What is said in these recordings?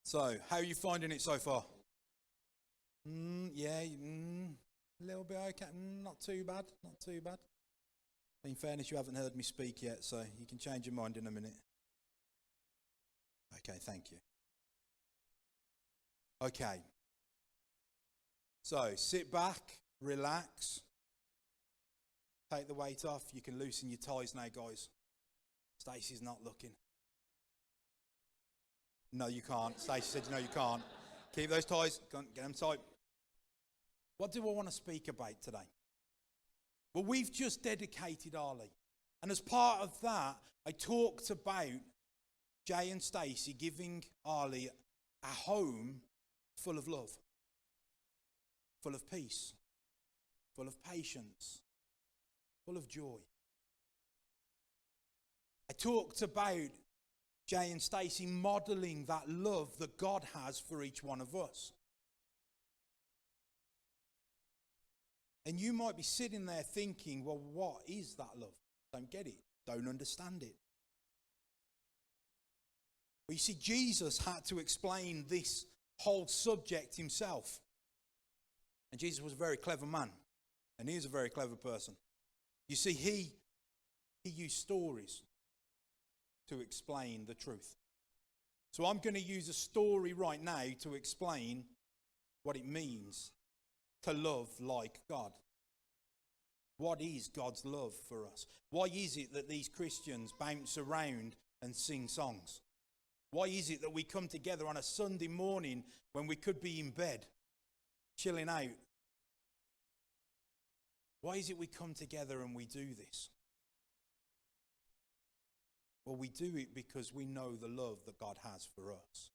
So, how are you finding it so far? A little bit okay. Not too bad, not too bad. In fairness, you haven't heard me speak yet, so you can change your mind in a minute. Okay, thank you. Okay. So, sit back, relax, take the weight off. You can loosen your ties now, guys. Stacey's not looking. No, you can't. Stacey said, no, you can't. Keep those ties. Get them tight. What do I want to speak about today? Well, we've just dedicated Arlie. And as part of that, I talked about Jay and Stacey giving Arlie a home full of love, full of peace, full of patience, full of joy. I talked about Jay and Stacey modelling that love that God has for each one of us. And you might be sitting there thinking, well, what is that love? Don't get it. Don't understand it. Well, you see, Jesus had to explain this whole subject himself. And Jesus was a very clever man. And he is a very clever person. You see, he used stories to explain the truth. So I'm going to use a story right now to explain what it means to love like God. What is God's love for us? Why is it that these Christians bounce around and sing songs? Why is it that we come together on a Sunday morning when we could be in bed, chilling out? Why is it we come together and we do this? Well, we do it because we know the love that God has for us.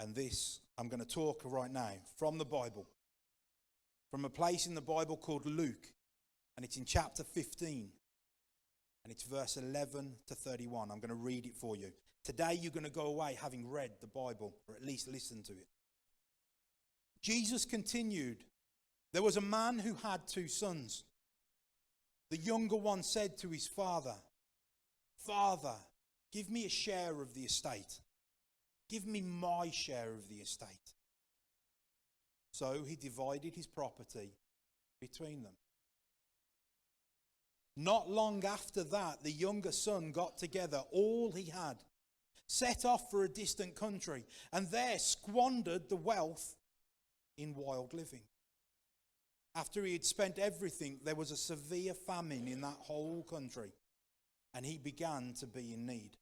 And this, I'm going to talk right now from the Bible, from a place in the Bible called Luke, and it's in chapter 15, and it's verse 11 to 31. I'm going to read it for you. Today you're going to go away having read the Bible, or at least listened to it. Jesus continued, there was a man who had 2 sons. The younger one said to his father, Father, give me a share of the estate. Give me my share of the estate. So he divided his property between them. Not long after that, the younger son got together all he had, set off for a distant country, and there squandered the wealth in wild living. After he had spent everything, there was a severe famine in that whole country, and he began to be in need.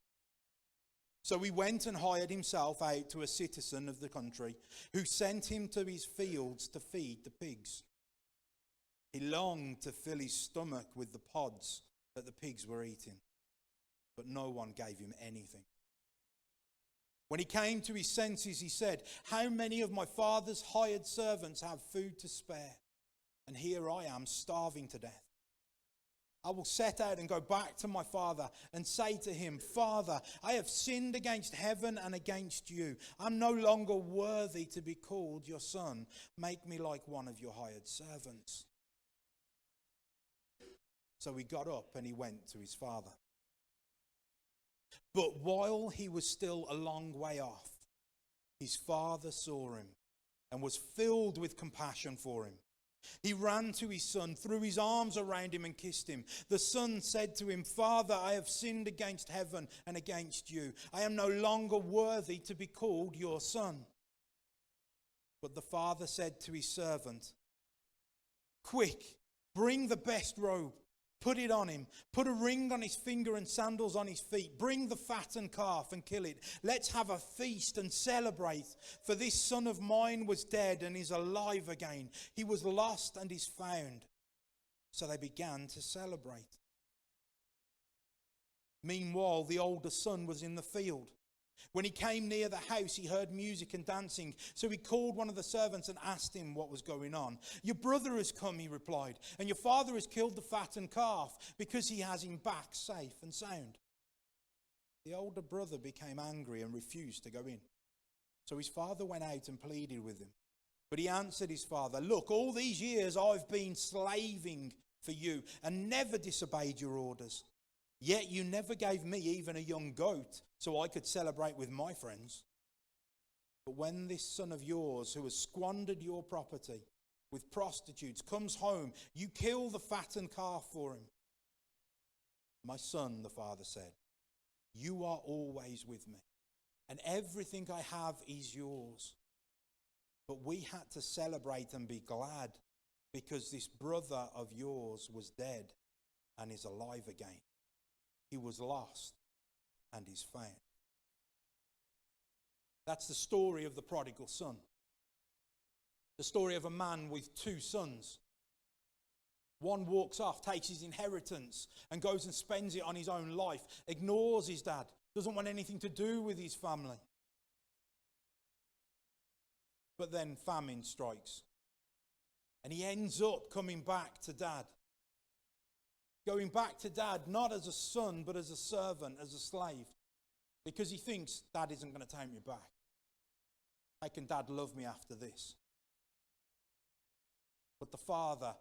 So he went and hired himself out to a citizen of the country, who sent him to his fields to feed the pigs. He longed to fill his stomach with the pods that the pigs were eating, but no one gave him anything. When he came to his senses, he said, how many of my father's hired servants have food to spare? And here I am, starving to death. I will set out and go back to my father and say to him, Father, I have sinned against heaven and against you. I'm no longer worthy to be called your son. Make me like one of your hired servants. So he got up and he went to his father. But while he was still a long way off, his father saw him and was filled with compassion for him. He ran to his son, threw his arms around him and kissed him. The son said to him, Father, I have sinned against heaven and against you. I am no longer worthy to be called your son. But the father said to his servant, quick, bring the best robe. Put it on him. Put a ring on his finger and sandals on his feet. Bring the fattened calf and kill it. Let's have a feast and celebrate. For this son of mine was dead and is alive again. He was lost and is found. So they began to celebrate. Meanwhile, the older son was in the field. When he came near the house, he heard music and dancing. So he called one of the servants and asked him what was going on. Your brother has come, he replied, and your father has killed the fattened calf because he has him back safe and sound. The older brother became angry and refused to go in. So his father went out and pleaded with him. But he answered his father, look, all these years I've been slaving for you and never disobeyed your orders. Yet you never gave me even a young goat so I could celebrate with my friends. But when this son of yours, who has squandered your property with prostitutes, comes home, you kill the fattened calf for him." "My son," the father said, "you are always with me, and everything I have is yours. But we had to celebrate and be glad because this brother of yours was dead and is alive again. He was lost and is found." That's the story of the prodigal son. The story of a man with two sons. One walks off, takes his inheritance, and goes and spends it on his own life, ignores his dad, doesn't want anything to do with his family. But then famine strikes, and he ends up coming back to dad. Going back to dad, not as a son, but as a servant, as a slave, because he thinks dad isn't going to take me back. How can dad love me after this? But the father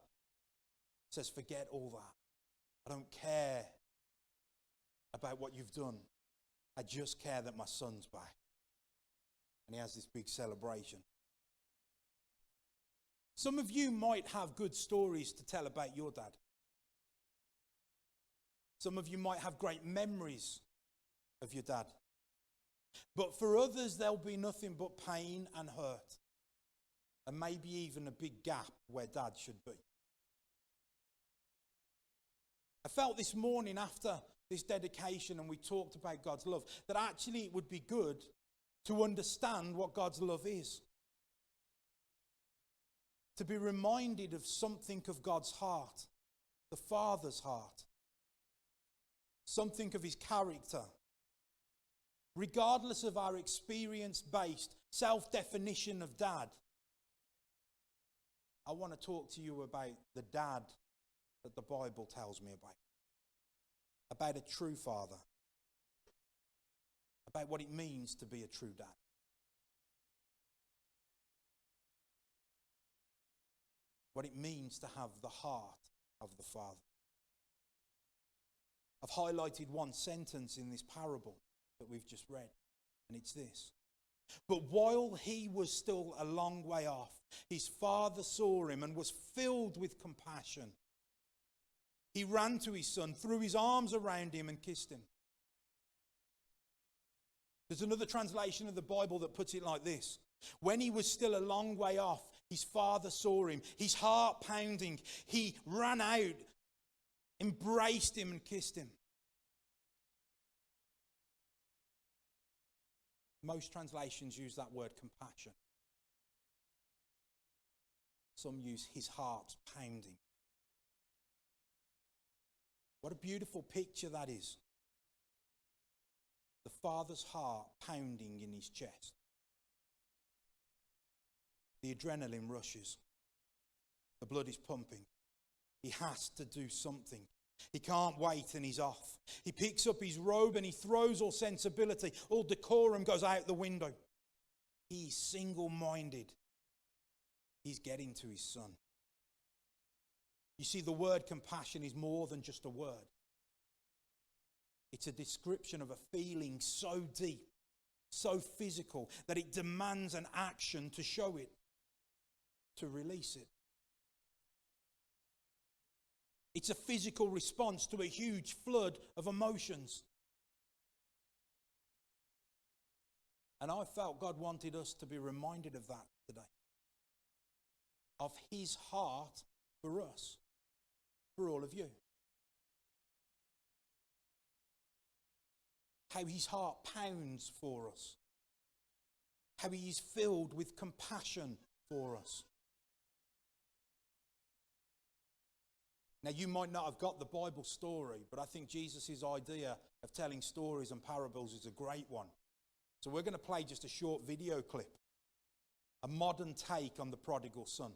says, "Forget all that. I don't care about what you've done. I just care that my son's back." And he has this big celebration. Some of you might have good stories to tell about your dad. Some of you might have great memories of your dad. But for others, there'll be nothing but pain and hurt. And maybe even a big gap where dad should be. I felt this morning after this dedication and we talked about God's love, that actually it would be good to understand what God's love is. To be reminded of something of God's heart, the Father's heart. Something of his character. Regardless of our experience-based self-definition of dad, I want to talk to you about the dad that the Bible tells me about. About a true father. About what it means to be a true dad. What it means to have the heart of the Father. I've highlighted one sentence in this parable that we've just read, and it's this: "But while he was still a long way off, his father saw him and was filled with compassion. He ran to his son, threw his arms around him and kissed him." There's another translation of the Bible that puts it like this: "When he was still a long way off, his father saw him, his heart pounding. He ran out, embraced him and kissed him." Most translations use that word compassion. Some use his heart pounding. What a beautiful picture that is. The Father's heart pounding in his chest. The adrenaline rushes. The blood is pumping. He has to do something. He can't wait and he's off. He picks up his robe and he throws all sensibility. All decorum goes out the window. He's single-minded. He's getting to his son. You see, the word compassion is more than just a word. It's a description of a feeling so deep, so physical, that it demands an action to show it, to release it. It's a physical response to a huge flood of emotions. And I felt God wanted us to be reminded of that today. Of his heart for us, for all of you. How his heart pounds for us. How he is filled with compassion for us. Now, you might not have got the Bible story, but I think Jesus' idea of telling stories and parables is a great one. So we're going to play just a short video clip, a modern take on the prodigal son.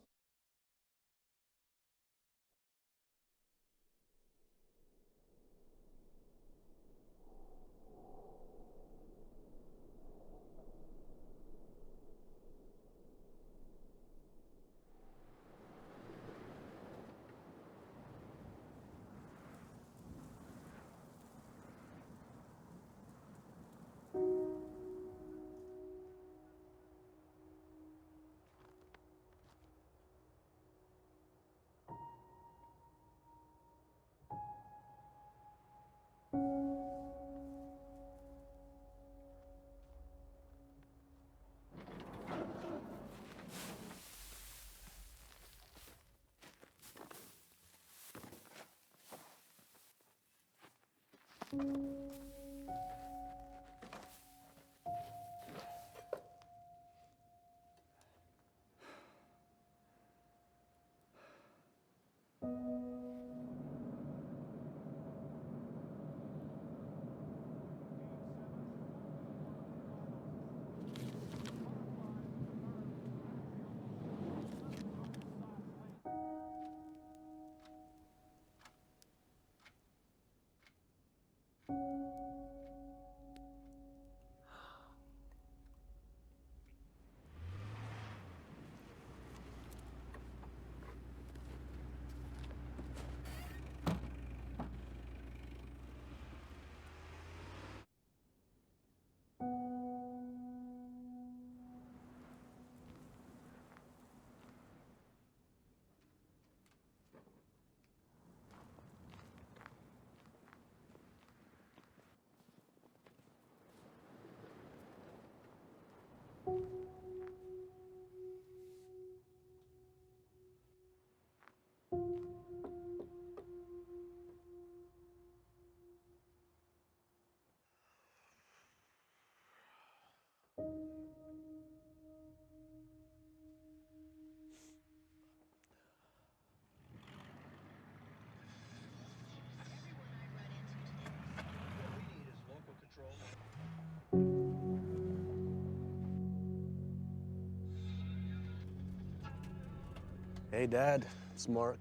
Hey, Dad, it's Mark.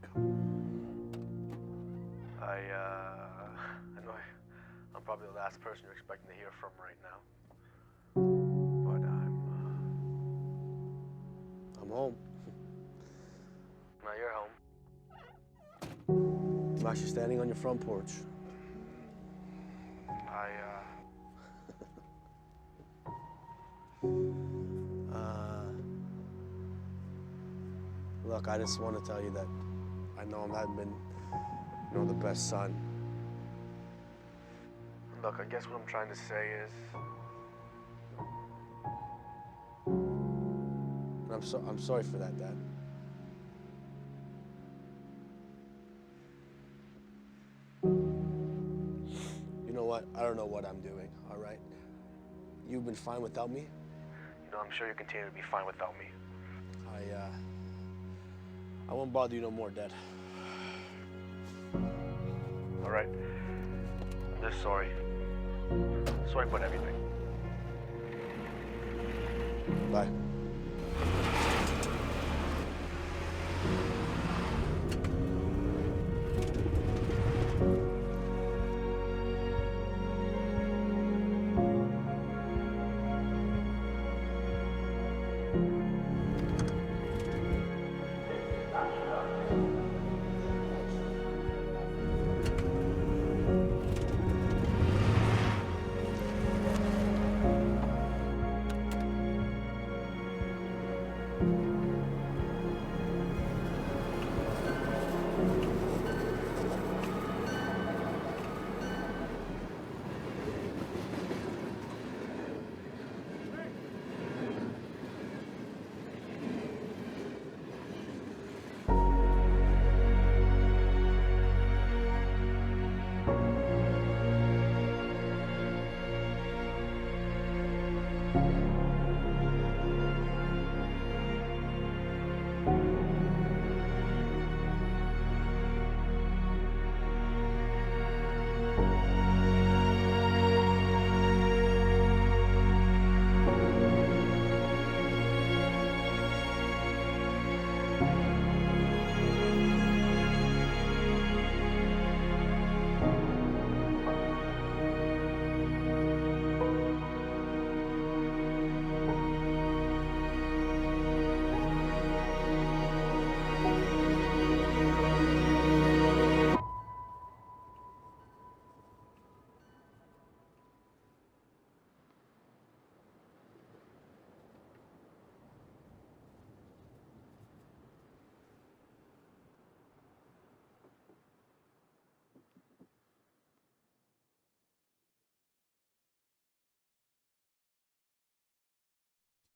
I know I'm probably the last person you're expecting to hear from right now, but I'm home. Now you're home. I'm actually standing on your front porch. Look, I just want to tell you that I know I haven't been, the best son. Look, I guess what I'm trying to say is, and I'm sorry for that, Dad. You know what? I don't know what I'm doing, all right? You've been fine without me. I'm sure you continue to be fine without me. I won't bother you no more, Dad. All right. I'm just sorry. Sorry about everything. Bye.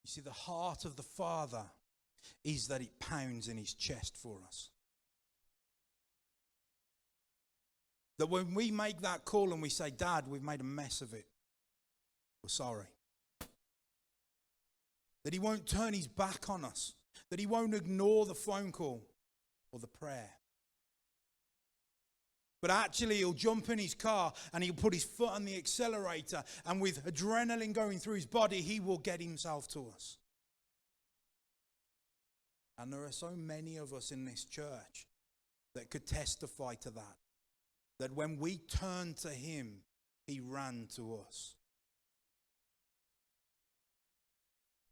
You see, the heart of the Father is that it pounds in his chest for us. That when we make that call and we say, Dad, we've made a mess of it, we're sorry. That he won't turn his back on us. That he won't ignore the phone call or the prayer. But actually he'll jump in his car and he'll put his foot on the accelerator, and with adrenaline going through his body, he will get himself to us. And there are so many of us in this church that could testify to that. That when we turned to him, he ran to us.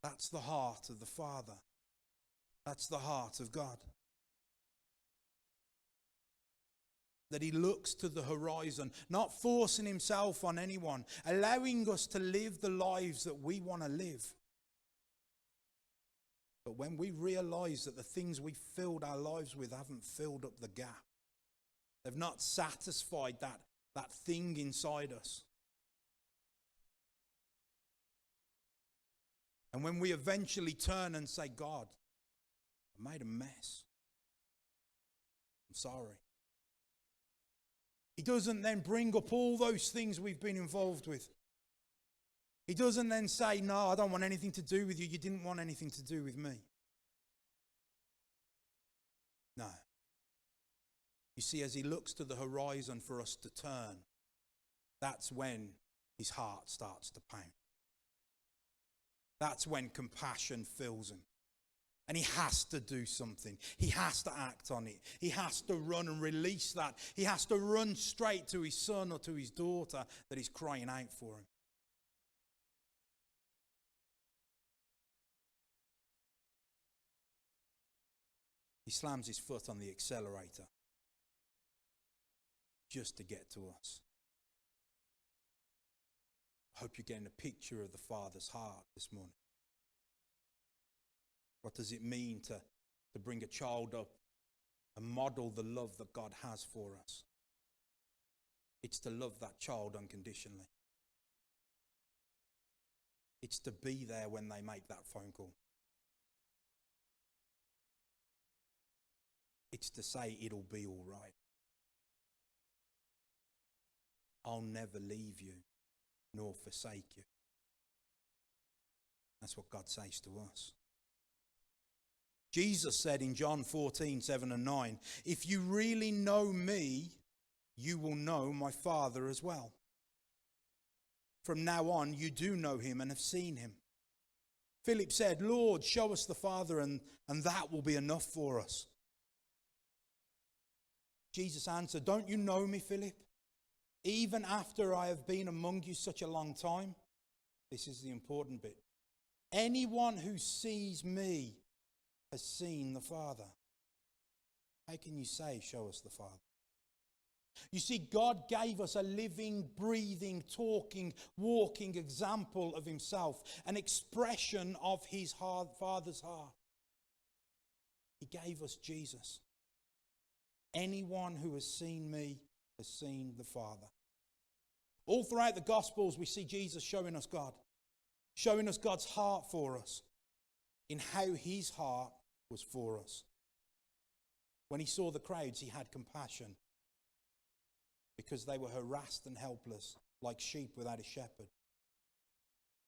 That's the heart of the Father. That's the heart of God. That he looks to the horizon, not forcing himself on anyone, allowing us to live the lives that we want to live. But when we realize that the things we filled our lives with haven't filled up the gap, they've not satisfied that thing inside us. And when we eventually turn and say, God, I made a mess. I'm sorry. He doesn't then bring up all those things we've been involved with. He doesn't then say, no, I don't want anything to do with you. You didn't want anything to do with me. No. You see, as he looks to the horizon for us to turn, that's when his heart starts to pound. That's when compassion fills him. And he has to do something. He has to act on it. He has to run and release that. He has to run straight to his son or to his daughter that is crying out for him. He slams his foot on the accelerator just to get to us. I hope you're getting a picture of the Father's heart this morning. What does it mean to bring a child up and model the love that God has for us? It's to love that child unconditionally. It's to be there when they make that phone call. It's to say it'll be all right. I'll never leave you nor forsake you. That's what God says to us. Jesus said in John 14:7-9, if you really know me, you will know my Father as well. From now on, you do know him and have seen him. Philip said, Lord, show us the Father, and that will be enough for us. Jesus answered, don't you know me, Philip? Even after I have been among you such a long time? This is the important bit. Anyone who sees me has seen the Father. How can you say, show us the Father? You see, God gave us a living, breathing, talking, walking example of himself, an expression of his Father's heart. He gave us Jesus. Anyone who has seen me has seen the Father. All throughout the Gospels, we see Jesus showing us God, showing us God's heart for us, in how his heart was for us. When he saw the crowds, he had compassion because they were harassed and helpless, like sheep without a shepherd.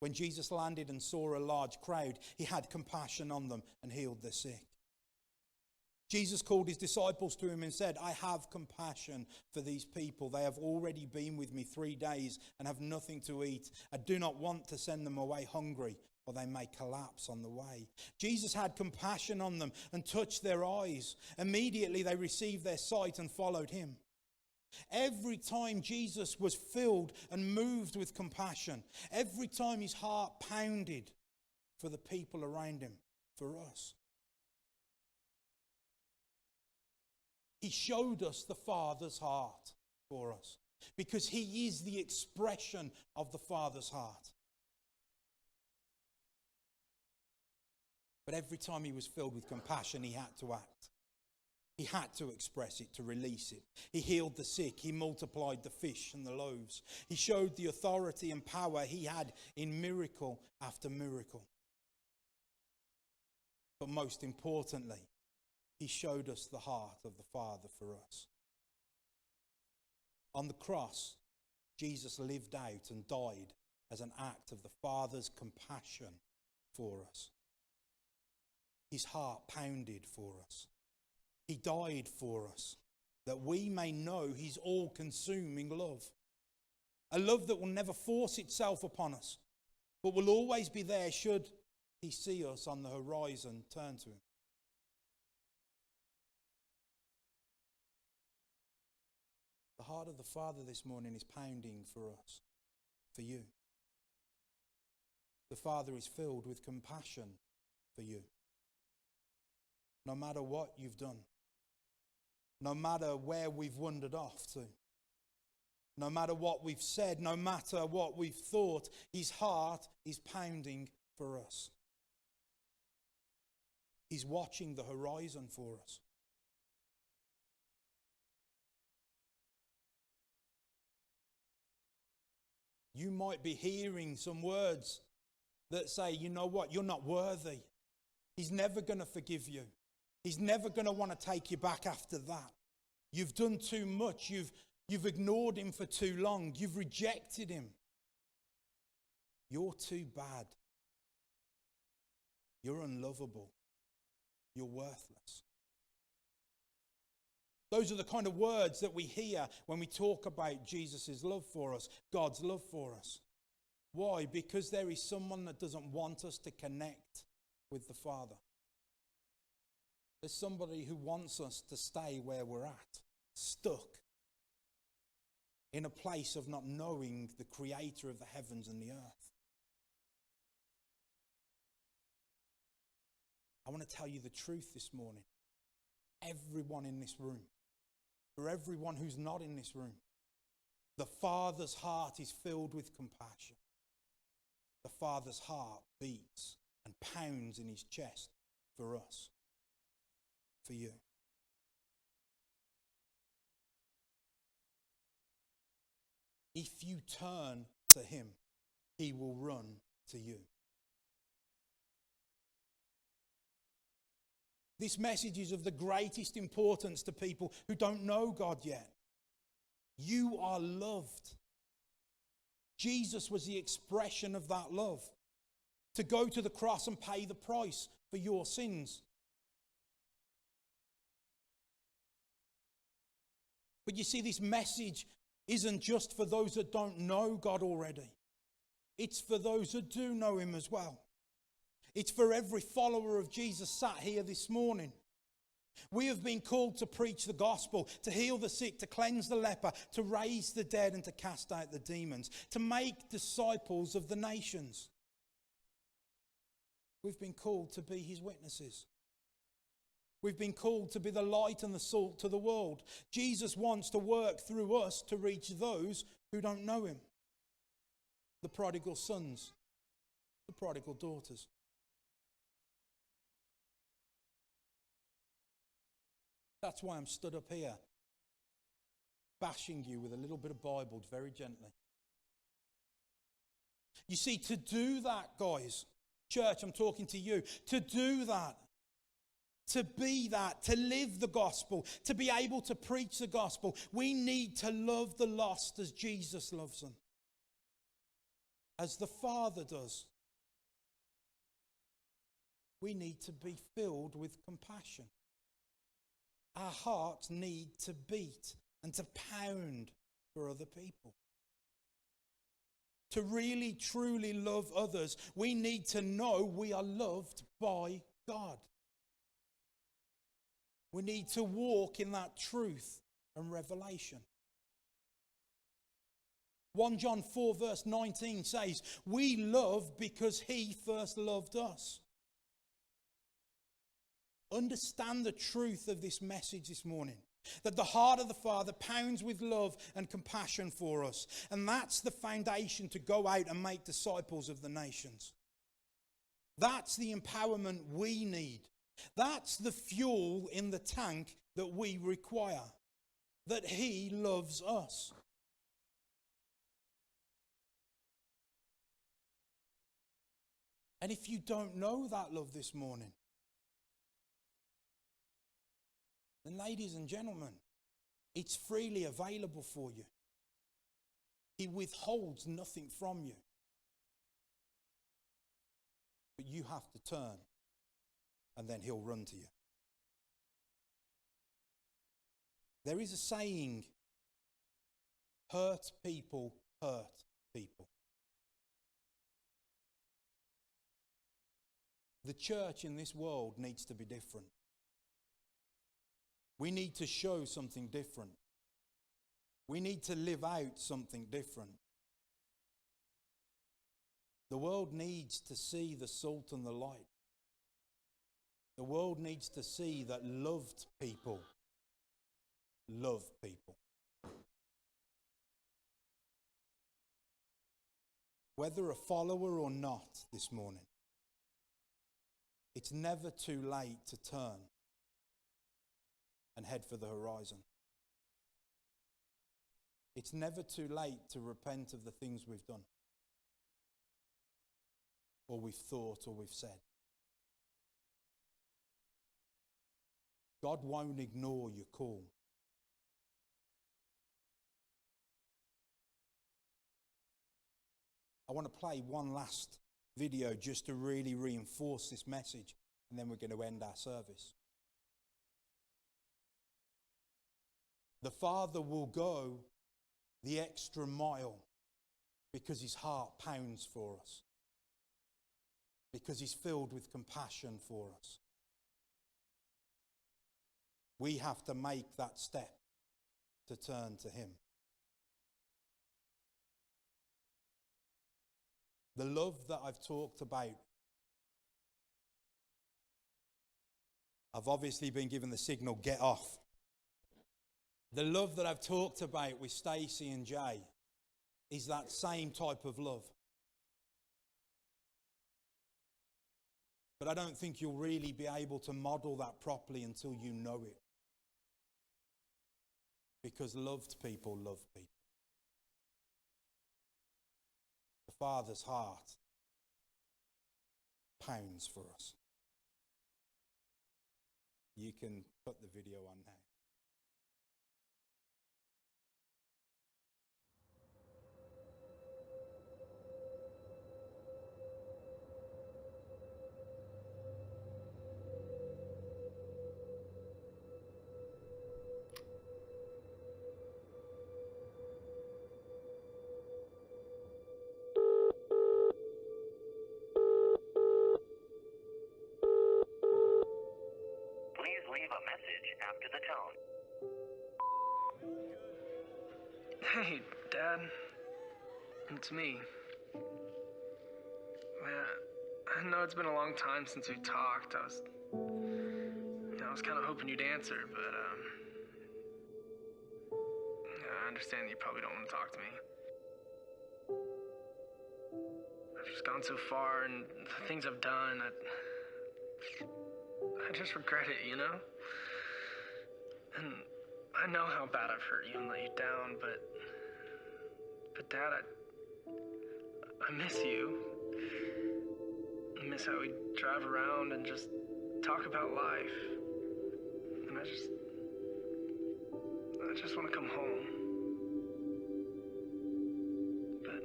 When Jesus landed and saw a large crowd, he had compassion on them and healed their sick. Jesus called his disciples to him and said, I have compassion for these people. They have already been with me 3 days and have nothing to eat. I do not want to send them away hungry, or they may collapse on the way. Jesus had compassion on them and touched their eyes. Immediately they received their sight and followed him. Every time Jesus was filled and moved with compassion, every time his heart pounded for the people around him, for us, he showed us the Father's heart for us, because he is the expression of the Father's heart. But every time he was filled with compassion, he had to act. He had to express it, to release it. He healed the sick. He multiplied the fish and the loaves. He showed the authority and power he had in miracle after miracle. But most importantly, he showed us the heart of the Father for us. On the cross, Jesus lived out and died as an act of the Father's compassion for us. His heart pounded for us. He died for us, that we may know his all-consuming love. A love that will never force itself upon us, but will always be there should he see us on the horizon turn to him. The heart of the Father this morning is pounding for us, for you. The Father is filled with compassion for you. No matter what you've done, no matter where we've wandered off to, no matter what we've said, no matter what we've thought, his heart is pounding for us. He's watching the horizon for us. You might be hearing some words that say, you know what, you're not worthy. He's never going to forgive you. He's never going to want to take you back after that. You've done too much. You've ignored him for too long. You've rejected him. You're too bad. You're unlovable. You're worthless. Those are the kind of words that we hear when we talk about Jesus' love for us, God's love for us. Why? Because there is someone that doesn't want us to connect with the Father. There's somebody who wants us to stay where we're at, stuck in a place of not knowing the Creator of the heavens and the earth. I want to tell you the truth this morning. Everyone in this room, for everyone who's not in this room, the Father's heart is filled with compassion. The Father's heart beats and pounds in his chest for us, for you. If you turn to him, he will run to you. This message is of the greatest importance to people who don't know God yet. You are loved. Jesus was the expression of that love. To go to the cross and pay the price for your sins. But you see, this message isn't just for those that don't know God already. It's for those that do know him as well. It's for every follower of Jesus sat here this morning. We have been called to preach the gospel, to heal the sick, to cleanse the leper, to raise the dead and to cast out the demons, to make disciples of the nations. We've been called to be his witnesses. We've been called to be the light and the salt to the world. Jesus wants to work through us to reach those who don't know him. The prodigal sons, the prodigal daughters. That's why I'm stood up here, bashing you with a little bit of Bible very gently. You see, to do that, guys, church, I'm talking to you, to do that, to be that, to live the gospel, to be able to preach the gospel, we need to love the lost as Jesus loves them, as the Father does. We need to be filled with compassion. Our hearts need to beat and to pound for other people. To really, truly love others, we need to know we are loved by God. We need to walk in that truth and revelation. 1 John 4 verse 19 says, we love because he first loved us. Understand the truth of this message this morning. That the heart of the Father pounds with love and compassion for us. And that's the foundation to go out and make disciples of the nations. That's the empowerment we need. That's the fuel in the tank that we require. That he loves us. And if you don't know that love this morning, then ladies and gentlemen, it's freely available for you. He withholds nothing from you. But you have to turn, and then he'll run to you. There is a saying, hurt people hurt people. The church in this world needs to be different. We need to show something different. We need to live out something different. The world needs to see the salt and the light. The world needs to see that loved people love people. Whether a follower or not this morning, it's never too late to turn and head for the horizon. It's never too late to repent of the things we've done, or we've thought, or we've said. God won't ignore your call. I want to play one last video just to really reinforce this message, and then we're going to end our service. The Father will go the extra mile because his heart pounds for us, because he's filled with compassion for us. We have to make that step to turn to him. The love that I've talked about, I've obviously been given the signal, get off. The love that I've talked about with Stacey and Jay is that same type of love. But I don't think you'll really be able to model that properly until you know it. Because loved people love people. The Father's heart pounds for us. You can put the video on now. Please leave a message after the tone. Hey, Dad. It's me. I know it's been a long time since we talked. I was kind of hoping you'd answer, but I understand that you probably don't want to talk to me. I've just gone so far, and the things I've done, I just regret it, you know? And I know how bad I've hurt you and let you down, but Dad, I miss you. I miss how we drive around and just talk about life. And I just want to come home. But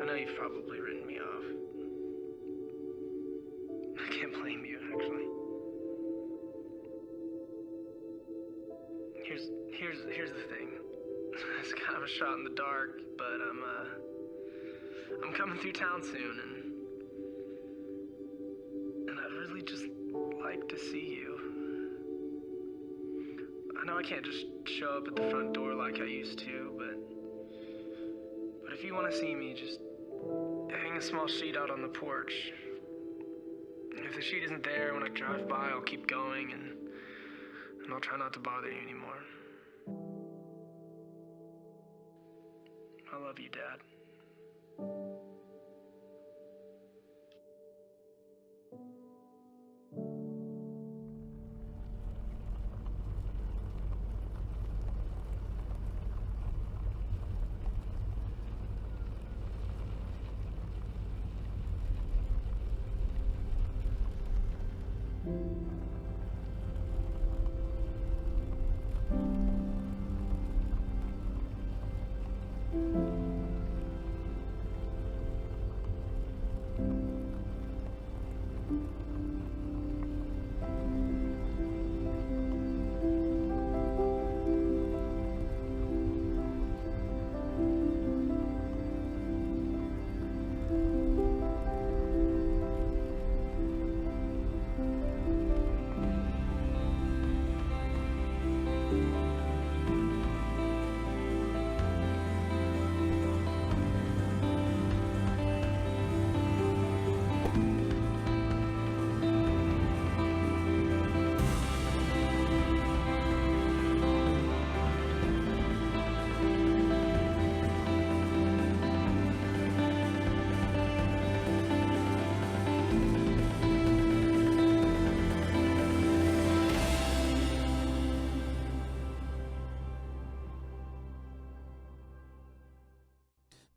I know you've probably written me off. I can't blame you, actually. Here's the thing. It's kind of a shot in the dark, but I'm coming through town soon, and I'd really just like to see you. I know I can't just show up at the front door like I used to, but if you want to see me, just hang a small sheet out on the porch. If the sheet isn't there when I drive by, I'll keep going, and I'll try not to bother you anymore. I love you, Dad.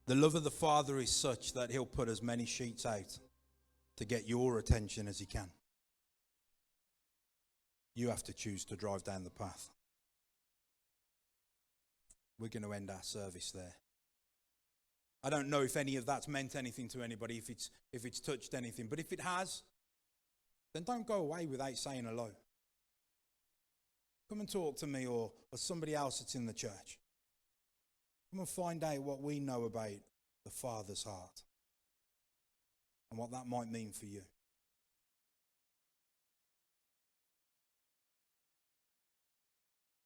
The love of the Father is such that he'll put as many sheets out to get your attention as he can. You have to choose to drive down the path. We're going to end our service there. I don't know if any of that's meant anything to anybody, if it's touched anything. But if it has, then don't go away without saying hello. Come and talk to me or somebody else that's in the church. Come and find out what we know about the Father's heart and what that might mean for you.